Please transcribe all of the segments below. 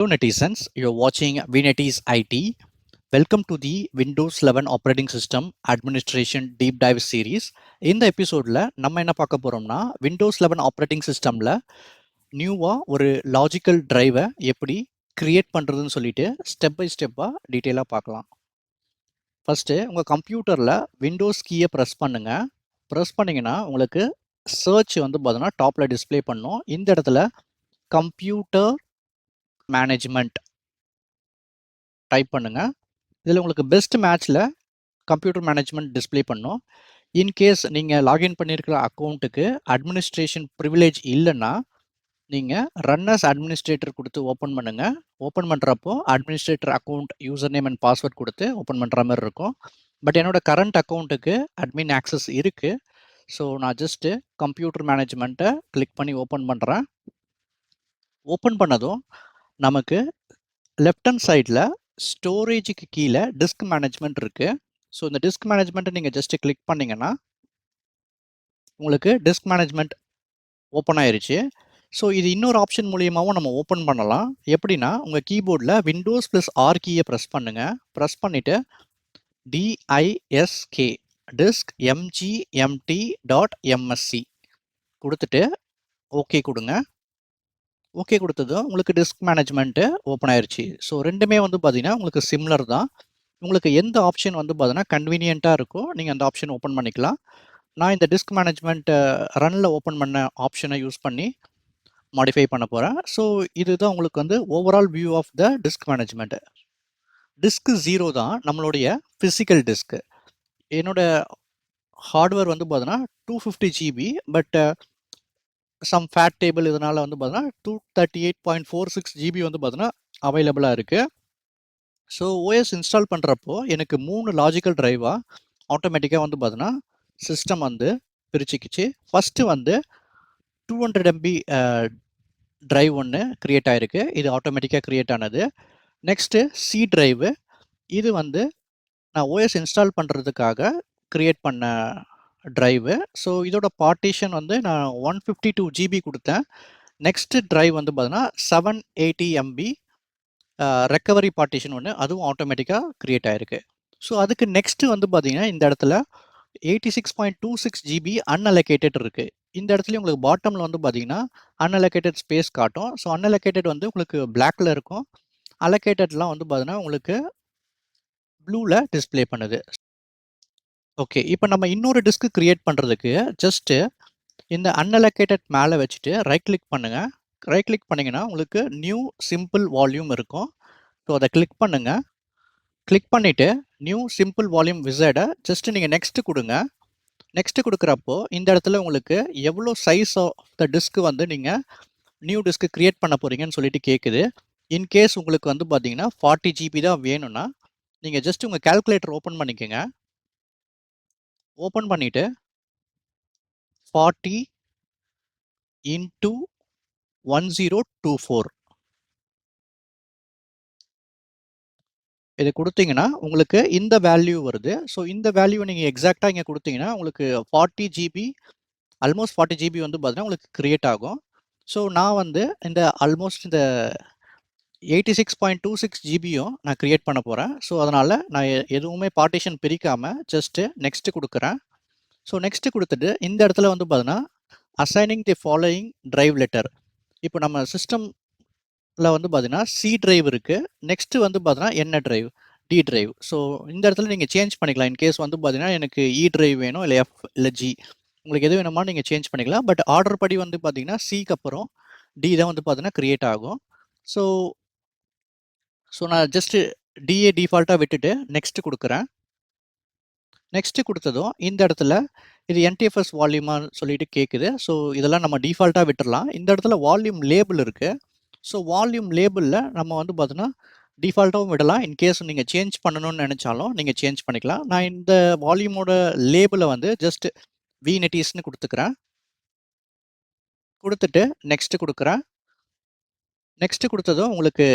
Hello netizens, you're watching VNetEase IT. Welcome to the Windows 11 operating system administration deep dive series. இந்த எபிசோடில் நம்ம என்ன பார்க்க போகிறோம்னா விண்டோஸ் 11 ஆப்ரேட்டிங் சிஸ்டமில் நியூவாக ஒரு லாஜிக்கல் டிரைவை எப்படி கிரியேட் பண்ணுறதுன்னு சொல்லிட்டு ஸ்டெப் பை ஸ்டெப்பாக டீட்டெயிலாக பார்க்கலாம். ஃபஸ்ட்டு உங்கள் கம்ப்யூட்டரில் விண்டோஸ் கீயை ப்ரெஸ் பண்ணுங்கள். ப்ரெஸ் பண்ணிங்கன்னா உங்களுக்கு சர்ச் வந்து பார்த்தீங்கன்னா டாப்பில் டிஸ்பிளே பண்ணும். இந்த இடத்துல கம்ப்யூட்டர் மேனேஜ்மெண்ட் டைப் பண்ணுங்கள். இதில் உங்களுக்கு பெஸ்ட் மேட்ச்சில் கம்ப்யூட்டர் மேனேஜ்மெண்ட் டிஸ்பிளே பண்ணும். இன்கேஸ் நீங்கள் லாகின் பண்ணியிருக்கிற அக்கௌண்ட்டுக்கு அட்மினிஸ்ட்ரேஷன் ப்ரிவிலேஜ் இல்லைன்னா நீங்கள் ரன்னர்ஸ் அட்மினிஸ்ட்ரேட்டர் கொடுத்து ஓப்பன் பண்ணுங்கள். ஓப்பன் பண்ணுறப்போ administrator account user name and password கொடுத்து ஓப்பன் பண்ணுற மாதிரி இருக்கும். பட் என்னோடய கரண்ட் அக்கௌண்ட்டுக்கு அட்மின் ஆக்சஸ் இருக்குது. ஸோ நான் ஜஸ்ட்டு கம்ப்யூட்டர் மேனேஜ்மெண்ட்டை கிளிக் பண்ணி ஓப்பன் பண்ணுறேன். ஓப்பன் பண்ணதும் நமக்கு லெஃப்ட் ஹேண்ட் சைடில் ஸ்டோரேஜுக்கு கீழே டிஸ்க் மேனேஜ்மெண்ட் இருக்குது. ஸோ இந்த டிஸ்க் மேனேஜ்மெண்ட்டை நீங்கள் ஜஸ்ட்டு கிளிக் பண்ணிங்கன்னா உங்களுக்கு டிஸ்க் மேனேஜ்மெண்ட் ஓப்பன் ஆயிருச்சு. ஸோ இது இன்னொரு ஆப்ஷன் மூலியமாகவும் நம்ம ஓப்பன் பண்ணலாம். எப்படின்னா உங்கள் கீபோர்டில் விண்டோஸ் ப்ளஸ் ஆர் கீயை ப்ரெஸ் பண்ணுங்கள். ப்ரெஸ் பண்ணிவிட்டு டிஐஎஸ்கே டிஸ்க் mgmt.msc கொடுத்துட்டு ஓகே கொடுங்க. ஓகே கொடுத்ததும் உங்களுக்கு டிஸ்க் மேனேஜ்மெண்ட்டு ஓப்பன் ஆயிருச்சு. ஸோ ரெண்டுமே வந்து பார்த்தீங்கன்னா உங்களுக்கு சிம்லர் தான். உங்களுக்கு எந்த ஆப்ஷன் வந்து பார்த்தீங்கன்னா கன்வீனியண்ட்டாக இருக்கோ நீங்கள் அந்த ஆப்ஷன் ஓப்பன் பண்ணிக்கலாம். நான் இந்த டிஸ்க் மேனேஜ்மெண்ட் ரன்னில் ஓப்பன் பண்ண ஆப்ஷனை யூஸ் பண்ணி மாடிஃபை பண்ண போகிறேன். ஸோ இதுதான் உங்களுக்கு வந்து overall view of the disk management. Disk 0 தான் நம்மளுடைய ஃபிசிக்கல் டிஸ்க்கு. என்னோட ஹார்ட்வேர் வந்து பார்த்தீங்கன்னா 250 GB. But some FAT table இதனால் வந்து பார்த்தீங்கன்னா 238.46 GB வந்து பார்த்தீங்கன்னா அவைலபிளாக இருக்குது. ஸோ ஓஎஸ் இன்ஸ்டால் பண்ணுறப்போ எனக்கு 3 லாஜிக்கல் ட்ரைவாக ஆட்டோமேட்டிக்காக வந்து பார்த்தீங்கன்னா சிஸ்டம் வந்து பிரிச்சுக்கிச்சு. ஃபஸ்ட்டு வந்து 200 MB ட்ரைவ் ஒன்று க்ரியேட் ஆகிருக்கு. இது ஆட்டோமேட்டிக்காக க்ரியேட் ஆனது. நெக்ஸ்ட்டு சி ட்ரைவு, இது வந்து நான் ஓஎஸ் இன்ஸ்டால் பண்ணுறதுக்காக க்ரியேட் பண்ண ட்ரைவு. ஸோ இதோட பார்ட்டிஷன் வந்து நான் 152 GB கொடுத்தேன். நெக்ஸ்ட்டு ட்ரைவ் வந்து பார்த்தீங்கன்னா 780 MB ரெக்கவரி பார்ட்டிஷன் ஒன்று, அதுவும் ஆட்டோமேட்டிக்காக க்ரியேட் ஆகிருக்கு. ஸோ அதுக்கு நெக்ஸ்ட்டு வந்து பார்த்தீங்கன்னா இந்த இடத்துல 86.26 GB அன்அலோகேட்டட் இருக்குது. இந்த இடத்துலையும் உங்களுக்கு பாட்டமில் வந்து பார்த்தீங்கன்னா அன்அலோகேட்டட் ஸ்பேஸ் காட்டும். ஸோ அன்அலோகேட்டட் வந்து உங்களுக்கு பிளாக்ல இருக்கும். அலோகேட்டட்லாம் வந்து பார்த்தீங்கன்னா உங்களுக்கு ப்ளூவில் டிஸ்பிளே பண்ணுது. ஓகே, இப்போ நம்ம இன்னொரு டிஸ்க் கிரியேட் பண்ணுறதுக்கு ஜஸ்ட்டு இந்த அன்அலோகேட்டட் மேலே வச்சுட்டு ரைட் கிளிக் பண்ணுங்கள். ரைட் கிளிக் பண்ணிங்கன்னா உங்களுக்கு நியூ சிம்பிள் வால்யூம் இருக்கும். ஸோ அதை கிளிக் பண்ணுங்கள். கிளிக் பண்ணிவிட்டு நியூ சிம்பிள் வால்யூம் விசைடை ஜஸ்ட்டு நீங்கள் நெக்ஸ்ட்டு கொடுங்க. நெக்ஸ்ட்டு கொடுக்குறப்போ இந்த இடத்துல உங்களுக்கு எவ்வளோ சைஸ் ஆஃப் த டிஸ்க்கு வந்து நீங்கள் நியூ டிஸ்க்கு க்ரியேட் பண்ண போகிறீங்கன்னு சொல்லிட்டு கேட்குது. இன்கேஸ் உங்களுக்கு வந்து பார்த்தீங்கன்னா 40 GB தான் வேணும்னா நீங்கள் ஜஸ்ட் உங்கள் கால்குலேட்டர் ஓப்பன் பண்ணிக்கோங்க. ஓப்பன் பண்ணிவிட்டு 40 into 1024 இது கொடுத்தீங்கன்னா உங்களுக்கு இந்த வேல்யூ வருது. ஸோ இந்த வேல்யூ நீங்கள் எக்ஸாக்டாக இங்கே கொடுத்தீங்கன்னா உங்களுக்கு 40 GB, ஆல்மோஸ்ட் 40 GB வந்து பார்த்தீங்கன்னா உங்களுக்கு க்ரியேட் ஆகும். ஸோ நான் வந்து இந்த ஆல்மோஸ்ட் இந்த 86.26 GBயும் நான் க்ரியேட் பண்ண போகிறேன். ஸோ அதனால் நான் எதுவுமே பார்ட்டிஷன் பிரிக்காமல் ஜஸ்ட்டு நெக்ஸ்ட்டு கொடுக்குறேன். ஸோ நெக்ஸ்ட்டு கொடுத்துட்டு இந்த இடத்துல வந்து பார்த்தீங்கன்னா assigning the following drive letter. இப்போ நம்ம சிஸ்டமில் வந்து பார்த்தீங்கன்னா சி ட்ரைவ் இருக்குது. நெக்ஸ்ட்டு வந்து பார்த்தீங்கன்னா என்ன ட்ரைவ், டி ட்ரைவ். ஸோ இந்த இடத்துல நீங்கள் சேஞ்ச் பண்ணிக்கலாம். இன்கேஸ் வந்து பார்த்தீங்கன்னா எனக்கு இ ட்ரைவ் வேணும், இல்லை எஃப், இல்லை ஜி, உங்களுக்கு எது வேணுமா நீங்கள் சேஞ்ச் பண்ணிக்கலாம். பட் ஆர்டர் படி வந்து பார்த்தீங்கன்னா சிக்கு அப்புறம் டி தான் வந்து பார்த்தீங்கன்னா க்ரியேட் ஆகும். ஸோ நான் ஜஸ்ட்டு டிஏ டிஃபால்ட்டாக விட்டுட்டு நெக்ஸ்ட்டு கொடுக்குறேன். நெக்ஸ்ட்டு கொடுத்ததும் இந்த இடத்துல இது என்டிஎஃப்எஸ் வால்யூமான்னு சொல்லிட்டு கேட்குது. ஸோ இதெல்லாம் நம்ம டிஃபால்ட்டாக விட்டுடலாம். இந்த இடத்துல வால்யூம் லேபிள் இருக்குது. ஸோ வால்யூம் லேபிளில் நம்ம வந்து பார்த்தோன்னா டிஃபால்ட்டாகவும் விடலாம். இன்கேஸ் நீங்கள் சேஞ்ச் பண்ணணும்னு நினச்சாலும் நீங்கள் சேஞ்ச் பண்ணிக்கலாம். நான் இந்த வால்யூமோட லேபிளை வந்து ஜஸ்ட் VNetEaseன்னு கொடுத்துக்கிறேன். கொடுத்துட்டு நெக்ஸ்ட்டு கொடுக்குறேன். நெக்ஸ்ட்டு கொடுத்ததும் உங்களுக்கு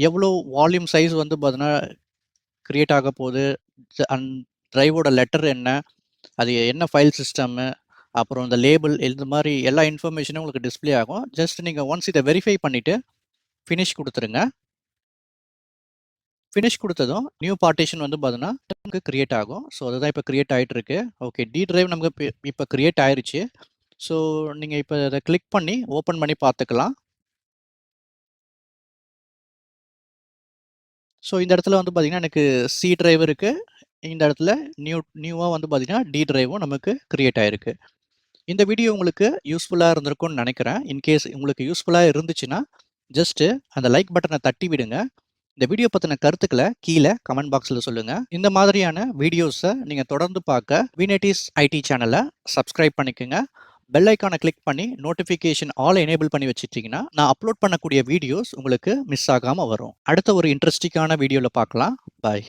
எவ்வளோ வால்யூம் சைஸ் வந்து பார்த்தீங்கன்னா க்ரியேட் ஆக போகுது, ட்ரைவோட லெட்டர் என்ன, அது என்ன ஃபைல் சிஸ்டம்மு, அப்புறம் இந்த லேபிள், இந்த மாதிரி எல்லா இன்ஃபர்மேஷனும் உங்களுக்கு டிஸ்பிளே ஆகும். ஜஸ்ட் நீங்கள் ஒன்ஸ் இதை வெரிஃபை பண்ணிவிட்டு ஃபினிஷ் கொடுத்துருங்க. ஃபினிஷ் குடுத்ததும், நியூ பார்ட்டிஷன் வந்து பார்த்தீங்கன்னா, நமக்கு கிரியேட் ஆகும். ஸோ, அதுதான் இப்ப கிரியேட் ஆயிட்டு இருக்கு. ஓகே. டி டிரைவ் நமக்கு இப்ப கிரியேட் ஆயிருச்சு. ஸோ, நீங்க இப்ப அத கிளிக் பண்ணி ஓப்பன் பண்ணி பார்த்துக்கலாம். ஸோ, இந்த இடத்துல வந்து பார்த்தீங்கன்னா, எனக்கு சி டிரைவ் இருக்கு. இந்த இடத்துல நியூவா வந்து பார்த்தீங்கன்னா, டி டிரைவும் நமக்கு கிரியேட் ஆயிருக்கு. இந்த வீடியோ உங்களுக்கு யூஸ்ஃபுல்லா இருந்திருக்கும்னு நெனைக்கிறேன். இன்கேஸ் உங்களுக்கு யூஸ்ஃபுல்லா இருந்துச்சுன்னா, ஜஸ்ட் அந்த லைக் பட்டன தட்டி விடுங்க. இந்த வீடியோ பத்தின கருத்துக்கள கீழ கமெண்ட் பாக்ஸ்ல சொல்லுங்க. இந்த மாதிரியான வீடியோஸ நீங்க தொடர்ந்து பார்க்க விநெட்டிஸ் ஐடி சேனல சப்ஸ்கிரைப் பண்ணிக்கங்க. பெல் ஐகான கிளிக் பண்ணி நோட்டிஃபிகேஷன் ஆல் எனேபிள் பண்ணி வச்சுட்டீங்கன்னா, நான் அப்லோட் பண்ணக்கூடிய வீடியோஸ் உங்களுக்கு மிஸ் ஆகாம வரும். அடுத்த ஒரு இன்ட்ரஸ்டிங்கான வீடியோல பார்க்கலாம். பாய்.